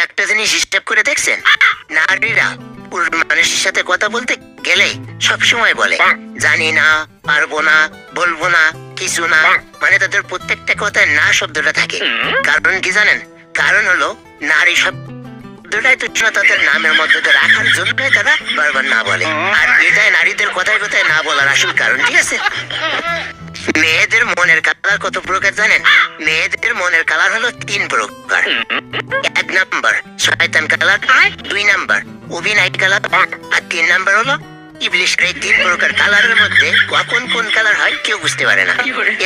একটা জিনিস হিসাব করে দেখছেন, নারীরা পুরুষ মানুষের সাথে কথা বলতে গেলে সবসময় বলে জানি না, পারবো না, বলবো না, কিছু না। মানে তাদের প্রত্যেকটা কথায় না শব্দটা থাকে। কারণ কি জানেন? কারণ হলো নারী শব্দটাই তো তাদের নামের মধ্যে রাখার জন্যই তারা বারবার না বলে। আর এটাই নারীদের কথায় কথায় না বলার আসল কারণ, ঠিক আছে? মেয়েদের মনের কালার কত প্রকার জানেন? মেয়েদের মনের কালার হলো 3 প্রকার। 1 নাম্বার শয়তান কালার, 2 নাম্বার অভিনয় কালার, আর 3 নাম্বার হলো ইবলিশ। এই 3 প্রকার কালারের মধ্যে কখন কোন কালার হয় কেউ বুঝতে পারে না।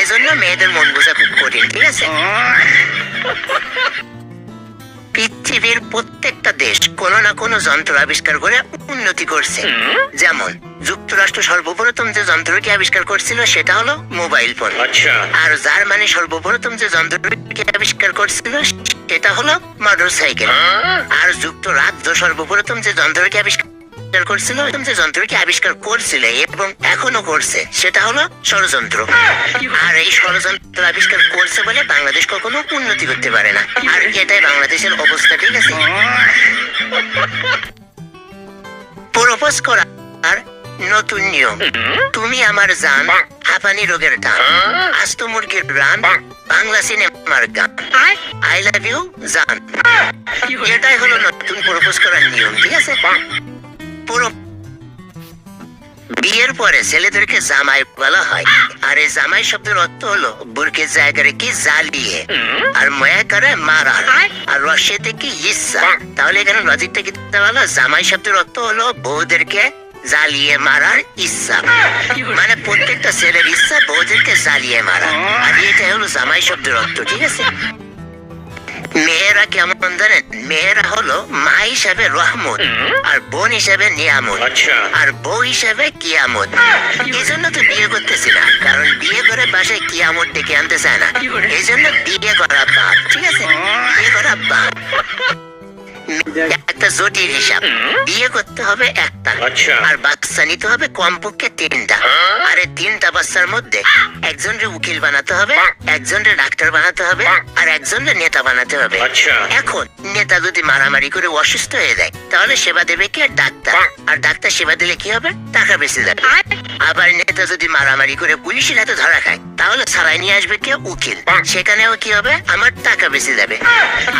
এজন্য মেয়েদের মন বোঝা খুব কঠিন, ঠিক আছে? পৃথিবীর প্রত্যেকটা দেশ কোনো না কোনো যন্ত্র আবিষ্কার করে উন্নতি করছে। যেমন যুক্তরাষ্ট্র সর্বপ্রথম যে যন্ত্রটি আবিষ্কার করছিল সেটা হলো মোবাইল ফোন। আর জার্মানি সর্বপ্রথম যে যন্ত্রটি আবিষ্কার করছিল সেটা হলো মোটর সাইকেল। আর যুক্তরাজ্য সর্বপ্রথম যে যন্ত্রটি আবিষ্কার করছিল এবং এখনো করছে সেটা হলো ষড়যন্ত্র। আর এই ষড়যন্ত্র আবিষ্কার করছে বলে বাংলাদেশ কখনো উন্নতি করতে পারে না। আর এটাই বাংলাদেশের অবস্থা, ঠিক আছে? প্রপোজ করা আর নতুন নিয়ম। তুমি আমার জান, হাঁপানি রোগের টান, আস্ত মুরগির রান, বাংলা সিনেমার গান, আই লাভ ইউ জান। এটাই হলো নতুন প্রপোজ করার নিয়ম, ঠিক আছে? বিয়ের পরে ছেলেদেরকে জামাই বলা হয়। আর এই জামাই শব্দের অর্থ হলো বুরকের জায়গায় কি জ্বালিয়ে, আর ময়া করে মারা, আর রসে থেকে ইচ্ছা। তাহলে এখানে লজিকটা কি বলা? জামাই শব্দের অর্থ হলো বউদেরকে জ্বালিয়ে মারার ইচ্ছা। মানে প্রত্যেকটা ছেলের ইচ্ছা বউদেরকে জ্বালিয়ে মারা। আর এটা হলো জামাই শব্দের অর্থ, ঠিক আছে? মেয়েরা কেমন জানেন? মেয়েরা হলো মা হিসাবে রহমত, আর বোন হিসাবে নিয়ামত, আর বউ হিসাবে কিয়ামত। এই জন্য তো বিয়ে করতেছি না, কারণ বিয়ে করে বাসায় কিয়ামত ডেকে আনতে চায় না। এই জন্য বিয়ে করা বাপ, ঠিক আছে? বিয়ে করা বাপ একটা জটিল হিসাব। বিয়ে করতে হবে একটা, আর বাচ্চা নিতে হবে কমপক্ষে 3টা। আর এই 3টা বাচ্চার মধ্যে একজনকে উকিল বানাতে হবে, একজনকে ডাক্তার বানাতে হবে, আর একজনকে নেতা বানাতে হবে। এখন নেতা যদি মারামারি করে অসুস্থ হয়ে যায় তাহলে সেবা দেবে কে? ডাক্তার। আর ডাক্তার সেবা দিলে কি হবে? টাকা বেঁচে যাবে। আবার নেতা যদি মারামারি করে পুলিশের হাতে ধরা খায় তাহলে ছাড়াই নিয়ে আসবে কে? উকিল। সেখানেও কি হবে? আমার টাকা বেঁচে যাবে।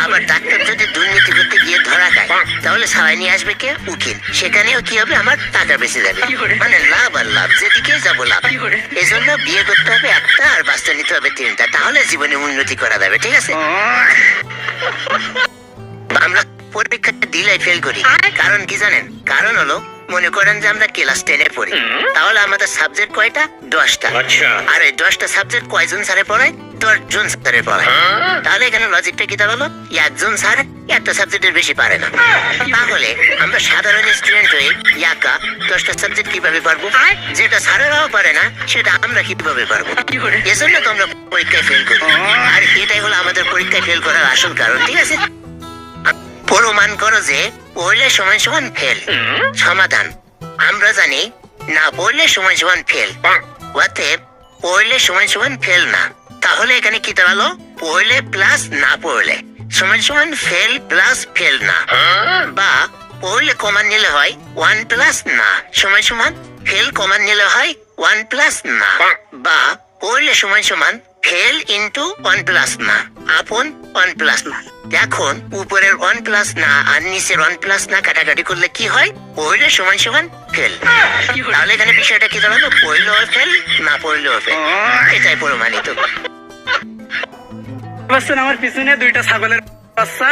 আবার ডাক্তার যদি দুর্নীতি করতে গিয়ে ধরা খায় তাহলে ছাড়াই নিয়ে আসবে কে? উকিল। সেখানেও কি হবে? আমার টাকা বেঁচে যাবে। মানে লাভ আর লাভ, যেদিকে যাবো লাভ। এই জন্য বিয়ে করতে হবে একটা, আর বাচ্চা নিতে হবে 3টা। তাহলে জীবনে উন্নতি করা যাবে, ঠিক আছে? আমরা পরীক্ষা দিলে ফেল করি, কারণ কি জানেন? কারণ হলো মনে করেন যে আমরা ক্লাস 10-এ পড়ি, তাহলে আমাদের সাবজেক্ট কয়টা? 10টা। আর এই 10টা সাবজেক্ট কয়জন স্যারে পড়ায়? 10 জন স্যারে পড়ায়। তাহলে এখানে লজিকটা কি দাঁড়ালো? একজন স্যার একটা সাবজেক্টের বেশি পারে না। তাহলে আমরা সাধারণ স্টুডেন্ট হয়ে একা 10টা সাবজেক্ট কিভাবে পারবো? যেটা স্যারেরাও পারে না সেটা আমরা কিভাবে পারবো? এজন্য তো আমরা পরীক্ষায় ফেল করি। আর এটাই হলো আমাদের পরীক্ষায় ফেল করার আসল কারণ, ঠিক আছে? প্রমাণ করো যে পড়লে সমান সমান ফেল। সমাধান আমরা জানি না পড়লে সমান সমান ফেল, অতএব পড়লে সমান সমান ফেল না। তাহলে এখানে কি দাঁড়ালো? পড়লে প্লাস না পড়লে সমান সমান ফেল প্লাস ফেল না। বা পড়লে কমান নিলে হয় 1 প্লাস না সমান সমান ফেল কমান নিলে হয় 1 প্লাস না। বা পড়লে সমান সমান ফেল ইন্টু 1 প্লাস না আপন 1 প্লাস না। এখন উপরের 1 প্লাস না আর নিচের 1 প্লাস না কাটাকাটি করলে কি হয়? পড়লে সমান সমান ফেল। তাহলে এখানে বিষয়টা কি দাঁড়ালো? পড়লেও ফেল, না পড়লেও ফেল। এটাই প্রমাণিত। আমার পিছনে 2টা ছাগলের বাচ্চা।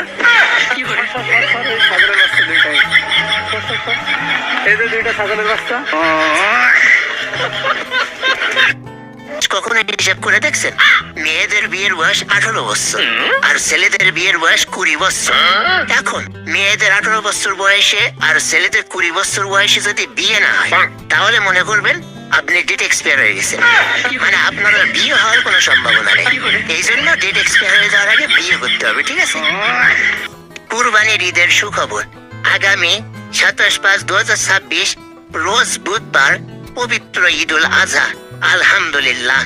ছাগলের বাচ্চা 2টাই। এই যে 2টা ছাগলের বাচ্চা। কখনো হিসাব করে দেখছেন? মেয়েদের বিয়ের বয়স 18 বছর আর ছেলেদের বিয়ের বয়স 20 বছর। এখন মেয়েদের 18 বছর বয়সে আর ছেলেদের 20 বছর বয়সে যদি বিয়ে না হয় তাহলে মনে করবেন আপনি ডেট এক্সপায়ার হয়ে গেছেন। মানে আপনার বিয়ে হওয়ার কোনো সম্ভাবনা নেই। এই জন্য ডেট এক্সপায়ার হয়ে যাওয়ার আগে বিয়ে করতে হবে, ঠিক আছে? কুরবানির ঈদের সুখবর। আগামী 27/5/2026 রোজ বুধবার পবিত্র ঈদুল আজহা। আলহামদুলিল্লাহ।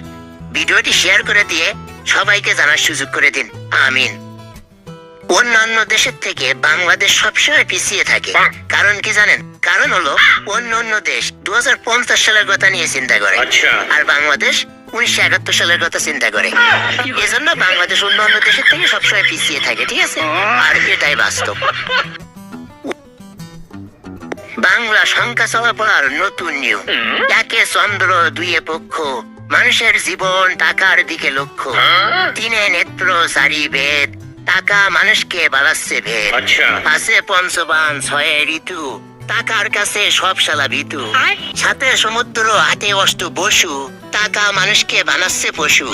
ভিডিওটি শেয়ার করে দিয়ে সবাইকে জানার সুযোগ করে দিন। আমিন। অন্যান্য দেশের থেকে বাংলাদেশ সবসময় পিছিয়ে থাকে। কারণ কি জানেন? কারণ হলো অন্য দেশ 2050 সালের কথা নিয়ে চিন্তা করে, আর বাংলাদেশ 1971 সালের কথা চিন্তা করে। এজন্য বাংলাদেশ অন্যান্য দেশের থেকে সবসময় পিছিয়ে থাকে, ঠিক আছে? আর এটাই বাস্তব। বাংলা সংখ্যা চলাফার নতুন নিয়ম, একে চন্দ্র, দুইয়ে পক্ষ, মানুষের জীবন টাকার দিকে লক্ষ্য, তিনে নেত্র, চারি বেদ, টাকা মানুষকে বাড়াচ্ছে ভেদ, পাশে পঞ্চবান, ছয়ে ঋতু, টাকার কাছে সব শালা ভীতু, সাথে সমুদ্র, হাতে অষ্ট বসু, টাকা মানুষকে বানাচ্ছে পশু,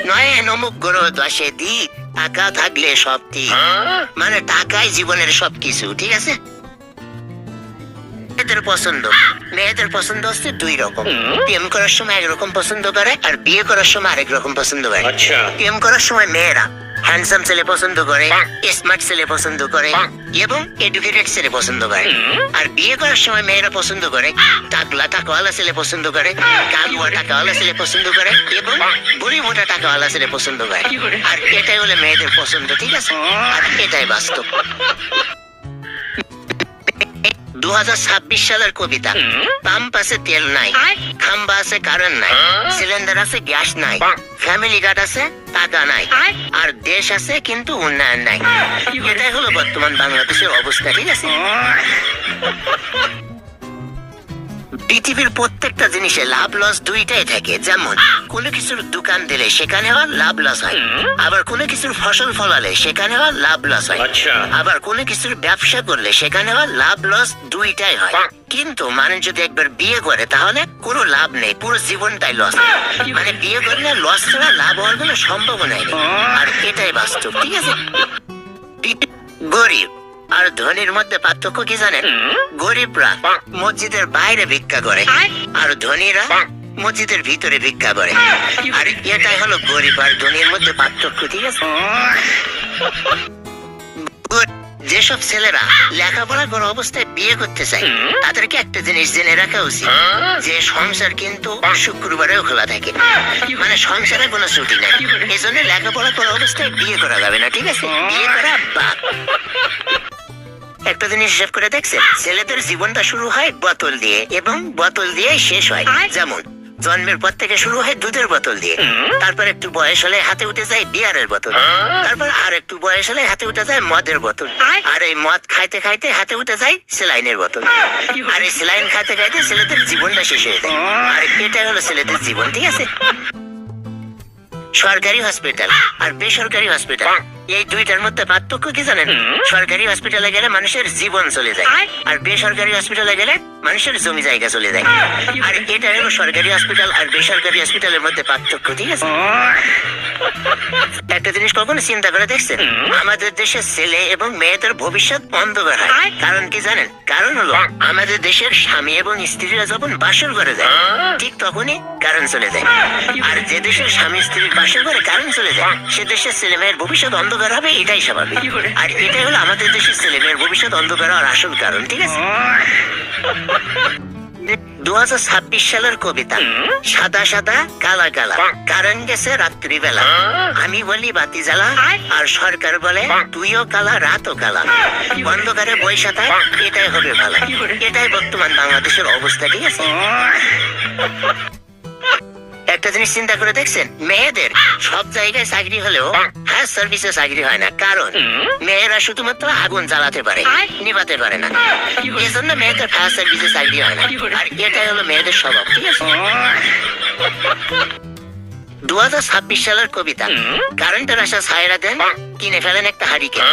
নয়ে নমুক গ্রহ, দশে দিক, টাকা থাকলে সব ঠিক, মানে টাকাই জীবনের সবকিছু, ঠিক আছে? মেয়েদের পছন্দ হচ্ছে দুই রকম। প্রেম করার সময় একরকম পছন্দ করে, আর বিয়ে করার সময় আরেক রকম পছন্দ করে। প্রেম করার সময় মেয়েরা হ্যান্ডসাম ছেলে পছন্দ করে, স্মার্ট ছেলে পছন্দ করে এবং এডুকেটেড ছেলে পছন্দ করে। আর বিয়ে করার সময় মেয়েরা পছন্দ করে টাকলা টাকাওয়ালা ছেলে পছন্দ করে, কালুয়া টাকাওয়ালা ছেলে পছন্দ করে এবং বুড়ি মোটা টাকাওয়ালা ছেলে পছন্দ করে। আর এটাই হলো মেয়েদের পছন্দ, ঠিক আছে? আর এটাই বাস্তব। 2026 সালের কবিতা, পাম্প আছে তেল নাই, খাম্বা আছে কারেন্ট নাই, সিলিন্ডার আছে গ্যাস নাই, ফ্যামিলি কার্ড আছে টাকা নাই, আর দেশ আছে কিন্তু উন্নয়ন নাই। এটাই হলো বর্তমান বাংলাদেশের অবস্থা, ঠিক আছে? পৃথিবীর প্রত্যেকটা জিনিসে লাভ লস দুইটাই থাকে। যেমন কোনো কিছুর দোকান দিলে সেখানে লাভ লস হয়, আবার কোনো কিছুর ফসল ফলালে সেখানে লাভ লস হয়, আবার কোনো কিছুর ব্যবসা করলে সেখানে লাভ লস দুইটাই হয়। কিন্তু মানুষ যদি একবার বিয়ে করে তাহলে কোনো লাভ নেই, পুরো জীবনটাই লস। মানে বিয়ে করলে লস ছাড়া লাভ হওয়ার কোনো সম্ভাবনাই নেই। আর এটাই বাস্তব, ঠিক আছে? গরিব আর ধনীর মধ্যে পার্থক্য কি জানেন? গরিবরা মসজিদের বাইরে ভিক্ষা করে, আর ধনীরা মসজিদের ভিতরে ভিক্ষা করে। আর এটাই হলো গরিব আর ধনীর মধ্যে পার্থক্য, ঠিক আছে? যেসব ছেলেরা লেখাপড়া করা অবস্থায় বিয়ে করতে চায় তাদেরকে একটা জিনিস জেনে রাখা উচিত, যে সংসার কিন্তু শুক্রবারেও খোলা থাকে, মানে সংসারে কোনো ছুটি নাই। এই জন্য লেখাপড়া করা অবস্থায় বিয়ে করা যাবে না, ঠিক আছে? বিয়ে করা বাপ। একটা জিনিস হিসাব করে দেখছেন, ছেলেদের জীবনটা শুরু হয় বোতল দিয়ে এবং বোতল দিয়ে শেষ হয়। যেমন জন্মের পর থেকে শুরু হয় দুধের বোতল দিয়ে, তারপর একটু বয়স হলে হাতে উঠে যায় বিয়ারের বোতল, তারপর আর একটু বয়স হলে হাতে উঠে যায় মদের বোতল, আর এই মদ খাইতে খাইতে হাতে উঠে যায় সেলাইনের বোতল, আর এই সেলাইন খাইতে খাইতে ছেলেদের জীবনটা শেষ হয়ে যায়। আর এটাই হলো ছেলেদের জীবন, ঠিক আছে? সরকারি হসপিটাল আর বেসরকারি হসপিটাল, এই দুইটার মধ্যে পার্থক্য কি জানেন? সরকারি হসপিটালে গেলে মানুষের জীবন চলে যায়, আর বেসরকারি হসপিটালে গেলে মানুষের জমি জায়গা চলে যায়। আর এটা হলো সরকারি হসপিটাল আর বেসরকারি হসপিটালের মধ্যে পার্থক্য, ঠিক আছে? একটা জিনিস কখনো চিন্তা করে দেখছেন? আমাদের দেশের ছেলে এবং মেয়েদের ভবিষ্যৎ অন্ধকার হয়। কারণ কি জানেন? কারণ হলো আমাদের দেশের স্বামী এবং স্ত্রীরা যখন বাসর করে যায় ঠিক তখনই কারণ চলে যায়। আর যে দেশের স্বামী স্ত্রীর বাসর করে কারণ চলে যায় সে দেশের ছেলে মেয়ের ভবিষ্যৎ অন্ধকার হবে, এটাই স্বাভাবিক। আর এটাই হলো আমাদের দেশের ছেলে মেয়ের ভবিষ্যৎ অন্ধকার হওয়ার আসল কারণ, ঠিক আছে? 2026 সালের কবিতা, সাদা সাদা কালা কালা, কারণ গেছে রাত্রিবেলা, আমি বলি বাতি জ্বালা, আর সরকার বলে তুইও কালা রাতও কালা, অন্ধকারে বৈশা থাক, এটাই হবে ভালো। এটাই বর্তমান বাংলাদেশের অবস্থা, ঠিক আছে? একটা জিনিস চিন্তা করে দেখছেন, মেয়েদের সব জায়গায় চাকরি হলেও ফায়ার সার্ভিসে চাকরি হয় না। কারণ মেয়েরা শুধুমাত্র আগুন জ্বালাতে পারে, নিভাতে পারে না। এই জন্য মেয়েদের ফায়ার সার্ভিসে চাকরি হয় না। আর এটাই হলো মেয়েদের স্বভাব, ঠিক আছে? 2026 সালের কবিতা, কারেন্টের আশা ছায়রা দেন, কিনে ফেলেন একটা হারিকেন,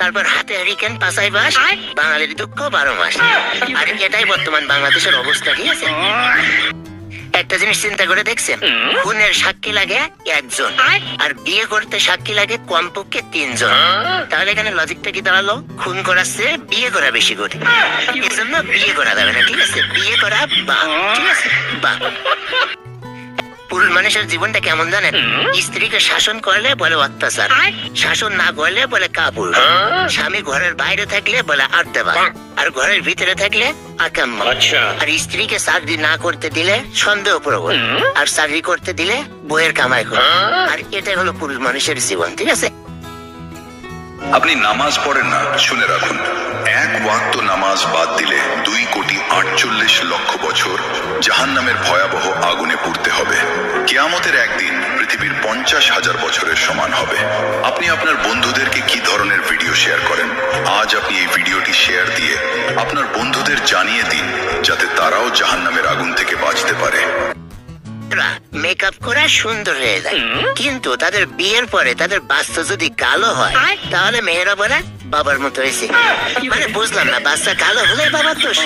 তারপর হাতে হারিকেন পাশায় বাস, বাঙালির দুঃখ 12 মাস। আর এটাই বর্তমান বাংলাদেশের অবস্থা, ঠিক আছে? একটা জিনিস চিন্তা করে দেখছেন, খুনের সাক্ষী লাগে একজন, আর বিয়ে করতে সাক্ষী লাগে কমপক্ষে 3 জন। তাহলে এখানে লজিকটা কি দাঁড়ালো? খুন করাচ্ছে বিয়ে করা বেশি করে, এই জন্য বিয়ে করা যাবে না, ঠিক আছে? বিয়ে করা বা, ঠিক আছে? বা পুরুষ মানুষের জীবনটা কেমন জানেন? স্ত্রীকে শাসন করলে বলে অত্যাচার, শাসন না করলে বলে কাপুরুষ, স্বামী ঘরের বাইরে থাকলে বলে আড্ডাবাজ, আর ঘরের ভিতরে থাকলে আকাম্য। আর স্ত্রীকে চাকরি না করতে দিলে সন্দেহ প্রবল, আর চাকরি করতে দিলে বইয়ের কামাই করে। আর এটাই হলো পুরুষ মানুষের জীবন, ঠিক আছে? আপনি নামাজ পড়েন না, শুনে রাখুন, এক ওয়াক্ত নামাজ বাদ দিলে 2,48,00,000 বছর জাহান্নামের ভয়াবহ আগুনে পুড়তে হবে। কিয়ামতের একদিন পৃথিবীর 50,000 বছরের সমান হবে। আপনি আপনার বন্ধুদেরকে কি ধরনের ভিডিও শেয়ার করেন? আজ আপনি এই ভিডিওটি শেয়ার দিয়ে আপনার বন্ধুদের জানিয়ে দিন, যাতে তারাও জাহান্নামের আগুন থেকে বাঁচতে পারে। মেকআপ করা সুন্দর হয়ে যায়, কিন্তু তাদের বিয়ের পরে তাদের বাচ্চা যদি কালো হয় তাহলে মেয়েরা বলে বাবার মতো হয়েছে। মানে বুঝলাম না, বাচ্চা কালো হলে বাবার দোষ।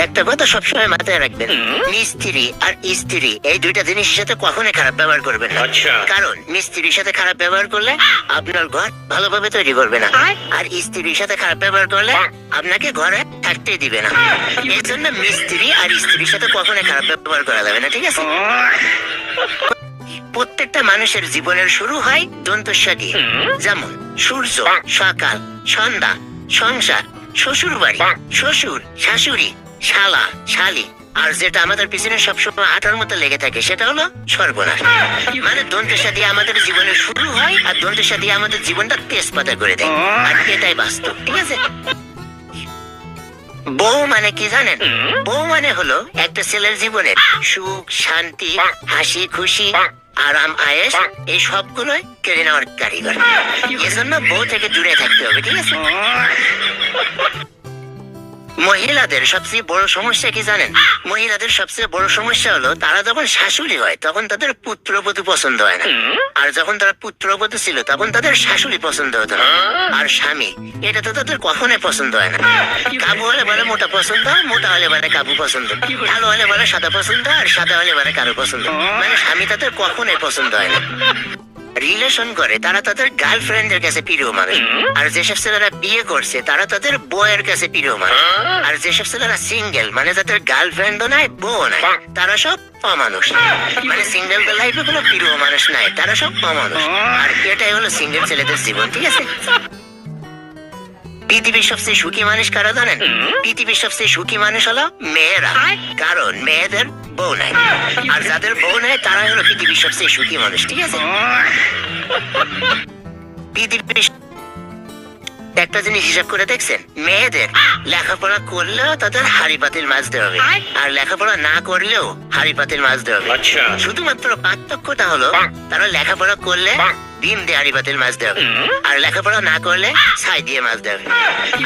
একটা কথা সবসময় মাথায় রাখবেন, মিস্ত্রি আর স্ত্রী এই দুইটা জিনিসের সাথে কখনোই খারাপ ব্যবহার করবেন না। কারণ মিস্ত্রির সাথে খারাপ ব্যবহার করলে আপনার ঘর ভালোভাবে তৈরি করবে না, আর স্ত্রীর সাথে খারাপ ব্যবহার করলে আপনাকে ঘরে থাকতে দিবে না। এই জন্য মিস্ত্রি আর স্ত্রীর সাথে কখনোই খারাপ ব্যবহার করা যাবে না, ঠিক আছে? প্রত্যেকটা মানুষের জীবনের শুরু হয় দন্তস্ব দিয়ে। যেমন সূর্য, সকাল, সন্ধ্যা, সংসার, শ্বশুর বাড়ি, শ্বশুর, শাশুড়ি, শালা, শালি, আর যেটা আমাদের পিছনে সবসময় আটার মতো লেগে থাকে সেটা হলো সর্বনাশ। মানে দন্তেশা দিয়ে আমাদের জীবনের শুরু হয়, আর দন্তেশা দিয়ে আমাদের জীবনটা তেজপাতা করে দেয়, আর এটাই বাস্তব, ঠিক আছে? বউ মানে কি জানেন? বউ মানে হলো একটা ছেলের জীবনের সুখ, শান্তি, হাসি খুশি, আরাম, আয়েশ, এই সবগুলোই কেড়ে নেওয়ার কারিগর। এজন্য বউ থেকে দূরে থাকতে হবে, ঠিক আছে? মহিলাদের সবচেয়ে বড় সমস্যা কি জানেন? মহিলাদের সবচেয়ে বড় সমস্যা হলো তারা যখন শাশুড়ি হয় তখন তাদের পুত্রবধূ পছন্দ হয় না, আর যখন তারা পুত্রবধূ ছিল তখন তাদের শাশুড়ি পছন্দ হতো না। আর স্বামী, এটা তো তাদের কখনোই পছন্দ হয় না। কাবু হলে বলে মোটা পছন্দ, মোটা হলে বলে কাবু পছন্দ, কালো হলে বলে সাদা পছন্দ, আর সাদা হলে বলে কালো পছন্দ। মানে স্বামী তাদের কখনোই পছন্দ হয় না। রিলেশন করে তারা তাদের গার্লফ্রেন্ডের কাছে প্রিয় মানুষ, আর যেসব ছেলেরা বিয়ে করছে তারা তাদের বউয়ের কাছে প্রিয় মানুষ, আর যেসব ছেলেরা সিঙ্গেল মানে যাদের গার্লফ্রেন্ডও নাই, বউ নাই, তারা সব অমানুষ। মানে সিঙ্গেলদের লাইফে কোনো প্রিয় মানুষ নাই, তারা সব অমানুষ। আর এটাই হলো সিঙ্গেল ছেলেদের জীবন, ঠিক আছে? পৃথিবীর সবচেয়ে সুখী মানুষ কারা জানেন? পৃথিবীর সবচেয়ে সুখী মানুষ হলো মেয়েরা, কারণ মেয়েদের বউ নাই, আর যাদের বউ নাই তারা হলো পৃথিবীর সবচেয়ে সুখী মানুষ, ঠিক আছে? পৃথিবীর একটা জিনিস হিসাব করে দেখছেন, মেয়েদের লেখাপড়া করলেও তাদের হাড়ি পাতিল মাজতে হবে, আর লেখাপড়া না করলেও হাড়ি পাতিল মাজতে হবে। শুধুমাত্র পার্থক্যটা হলো তারা লেখাপড়া করলে ডিম দিয়ে হাড়ি পাতিল মাজতে হবে, আর লেখাপড়া না করলে ছাই দিয়ে মাজতে হবে।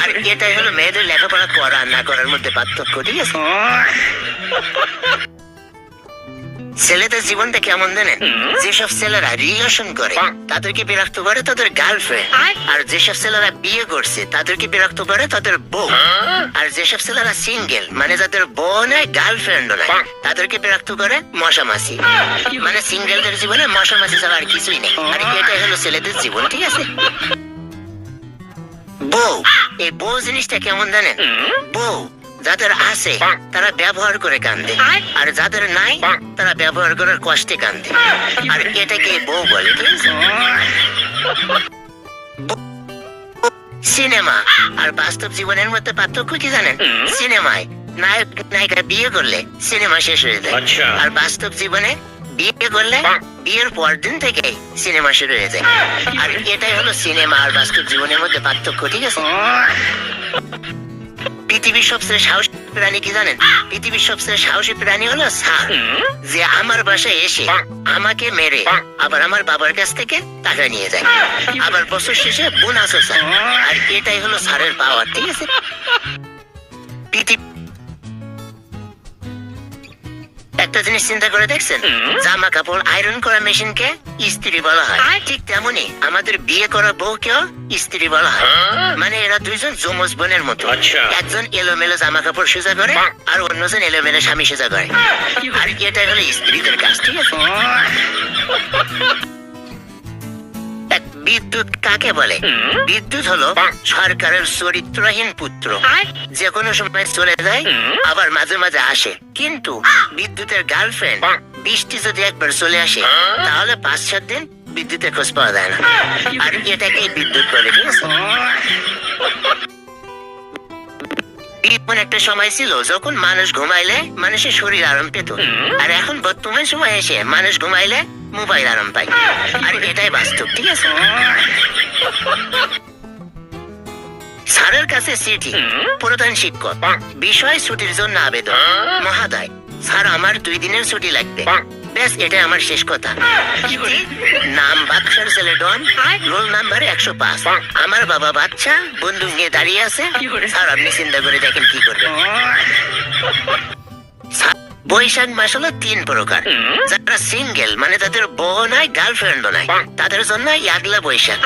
আর এটাই হলো মেয়েদের লেখাপড়া করা আর না করার মধ্যে পার্থক্য, ঠিক আছে? ছেলেদের জীবনটা কেমন জানেন? যেসব ছেলেরা রিলেশন করে তাদেরকে বিরক্ত করে তাদের গার্লফ্রেন্ড, আর যেসব ছেলেরা বিয়ে করছে তাদেরকে বিরক্ত করে তাদের বউ, আর যেসব ছেলেরা সিঙ্গেল মানে যাদের বউ নাই, গার্লফ্রেন্ডও নাই, তাদেরকে বিরক্ত করে মশামাছি। মানে সিঙ্গেলদের জীবনে মশামাছি ছাড়া আর কিছুই নেই। আর এটাই হলো ছেলেদের জীবন, ঠিক আছে? বউ, এই বউ জিনিসটা কেমন জানেন? বউ যাদের আছে তারা ব্যবহার করে কান্দে, আর যাদের নাই তারা ব্যবহার করার কষ্টে কান্দে, আর এটাকে বউ বলে, ঠিক আছে? সিনেমা আর বাস্তব জীবনের মধ্যে পার্থক্য কি জানেন? সিনেমায় নায়ক নায়িকা বিয়ে করলে সিনেমা শেষ হয়ে যায়, আর বাস্তব জীবনে বিয়ে করলে বিয়ের পর দিন থেকে সিনেমা শুরু হয়ে যায়। আর এটাই হলো সিনেমা আর বাস্তব জীবনের মধ্যে পার্থক্য, ঠিক আছে? পৃথিবীর সবচেয়ে সাহসী প্রাণী কি জানেন? পৃথিবীর সবচেয়ে সাহসী প্রাণী হলো ষাঁড়, যে আমার বাসায় এসে আমাকে মেরে আবার আমার বাবার কাছ থেকে টাকা নিয়ে যায়, আবার বছর শেষে বোনাসও চায়। আর এটাই হলো ষাঁড়ের পাওয়ার, ঠিক আছে? একটা জিনিস চিন্তা করে দেখছেন, জামা কাপড় আয়রন করা মেশিনকে ইস্ত্রি বলা হয়, ঠিক তেমনি আমাদের বিয়ে করা বউকেও ইস্ত্রি বলা হয়। মানে এরা দুইজন যমজ বোনের মতো, একজন এলোমেলো জামা কাপড় সোজা করে আর অন্যজন এলোমেলো স্বামী সোজা করে। আর এটাই হলো স্ত্রীদের কাজ, ঠিক আছে? বিদ্যুৎ কাকে বলে? বিদ্যুৎ হলো সরকারের চরিত্রহীন পুত্র, যে কোনো সময় চলে যায় আবার মাঝে মাঝে আসে। কিন্তু বিদ্যুতের গার্লফ্রেন্ড বৃষ্টি যদি একবার চলে আসে তাহলে 5-7 দিন বিদ্যুতের খোঁজ পাওয়া যায় না, আর এটাকে বিদ্যুৎ বলে, ঠিক আছে? এমন একটা সময় ছিল যখন মানুষ ঘুমাইলে মানুষের শরীর আরাম পেত, আর এখন বর্তমান সময় এসে মানুষ ঘুমাইলে মোবাইল আরাম পাই। আর এটাই বাস্তব, ঠিক আছে? স্যারের কাছে চিঠি, প্রধান শিক্ষক, বিষয় ছুটির জন্য আবেদন। মহাদয়, স্যার আমার 2 দিনের ছুটি লাগবে। ব্যাস, এটাই আমার শেষ কথা। নাম বাক্সার ছেলে ডন, রোল নাম্বার 105। আমার বাবা বাচ্চা বন্দুক নিয়ে দাঁড়িয়ে আছে। স্যার আপনি চিন্তা করে দেখেন কি করবেন। স্যার, বৈশাখ মাস হলো 3 প্রকার। যারা সিঙ্গেল মানে তাদের বউ নাই, গার্লফ্রেন্ডও নাই, তাদের জন্য আগলা বৈশাখ।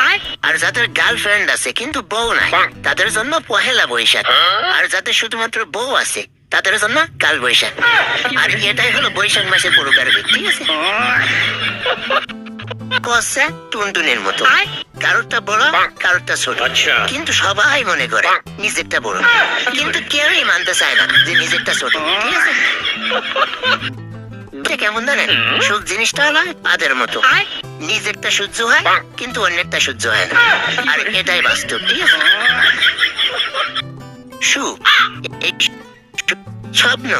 আর যাদের গার্লফ্রেন্ড আছে কিন্তু বউ নাই, তাদের জন্য পহেলা বৈশাখ। আর যাদের শুধুমাত্র বউ আছে তাদের জন্য কাল বৈশাখ। আর এটাই হলো বৈশাখ মাসের প্রকার, ঠিক আছে? কষা টুনটুনের মতো, কারোরটা বড় কারোরটা ছোট, কিন্তু সবাই মনে করে নিজেরটা বড়, কিন্তু কেউই মানতে চায় না যে নিজেরটা ছোট, ঠিক আছে? এটা কেমন জানেন? সুখ জিনিসটা হলো পাদের মতো, নিজেরটা সহ্য হয় কিন্তু অন্যেরটা সহ্য হয় না। আর এটাই বাস্তব, ঠিক আছে? সুখ এই স্বপ্ন,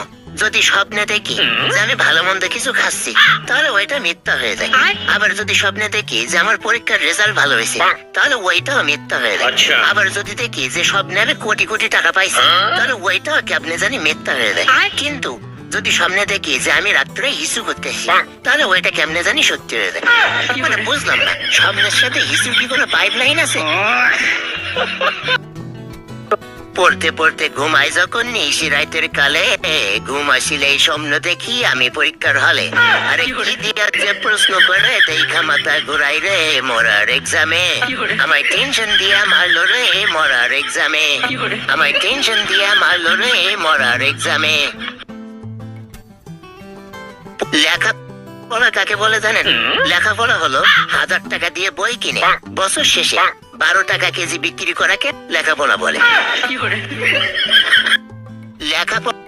যদি স্বপ্নে দেখি যে আমি ভালো মন্দ কিছু খাচ্ছি তাহলে ওইটা মিথ্যা হয়ে যায়। আবার যদি স্বপ্নে দেখি যে আমার পরীক্ষার রেজাল্ট ভালো হয়েছে তাহলে ওইটাও মিথ্যা হয়ে যায়। আবার যদি দেখি যে স্বপ্নে আমি কোটি কোটি টাকা পাইছি তাহলে ওইটাও কেমনে জানি মিথ্যা হয়ে যায়। কিন্তু যদি স্বপ্নে দেখি যে আমি রাত্রে হিসু করতেছি তাহলে ওইটা কেমনে জানি সত্যি হয়ে যায়। মানে বুঝলাম না, স্বপ্নের সাথে হিসুর কি কোনো পাইপলাইন আছে? পড়তে পড়তে ঘুমাই যখন নিশি রাতের কালে, ঘুম আসিলে স্বপ্ন দেখি আমি পরীক্ষার হলে। আরে কি দিয়া যে প্রশ্ন করে দেখা মাথা ঘুরাই রে মরার এক্সামে। আমায় টেনশন দিয়া মারলো রে মরার এক্সামে। আমায় টেনশন দিয়া মারলো রে মরার এক্সামে। লেখাপড়া কাকে বলে জানেন? লেখাপড়া হলো 1000 টাকা দিয়ে বই কিনে বছর শেষে 12 টাকা কেজি বিক্রি করাকে লেখাপড়া বলে। লেখাপড়া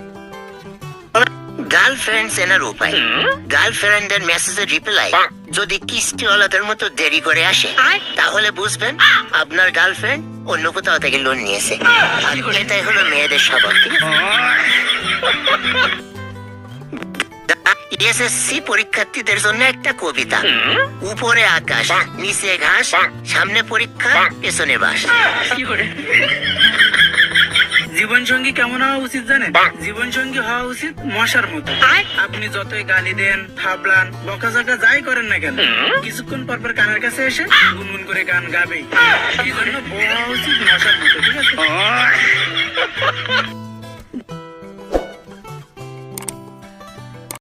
গার্লফ্রেন্ড চেনার উপায়। গার্লফ্রেন্ডের মেসেজের রিপ্লাই যদি কিস্তিওয়ালাদের মতো দেরি করে আসে তাহলে বুঝবেন আপনার গার্লফ্রেন্ড অন্য কোথাও থেকে লোন নিয়েছে। আর এটাই হলো মেয়েদের স্বভাব, ঠিক আছে? এসএসসি পরীক্ষার্থীদের জন্য একটা কবিতা। উপরে আকাশ নিচে ঘাস, সামনে পরীক্ষা পেছনে বাস। জীবন সঙ্গী কেমন হওয়া উচিত জানেন? জীবন সঙ্গী হওয়া উচিত মশার মতো। আপনি যতই গালি দেন, থাবলান, বকাঝকা যাই করেন না কেন, কিছুক্ষণ পর পর কানের কাছে এসে গুনগুন করে গান গাবেই। এই জন্য বউ হওয়া উচিত মশার মতো, ঠিক আছে?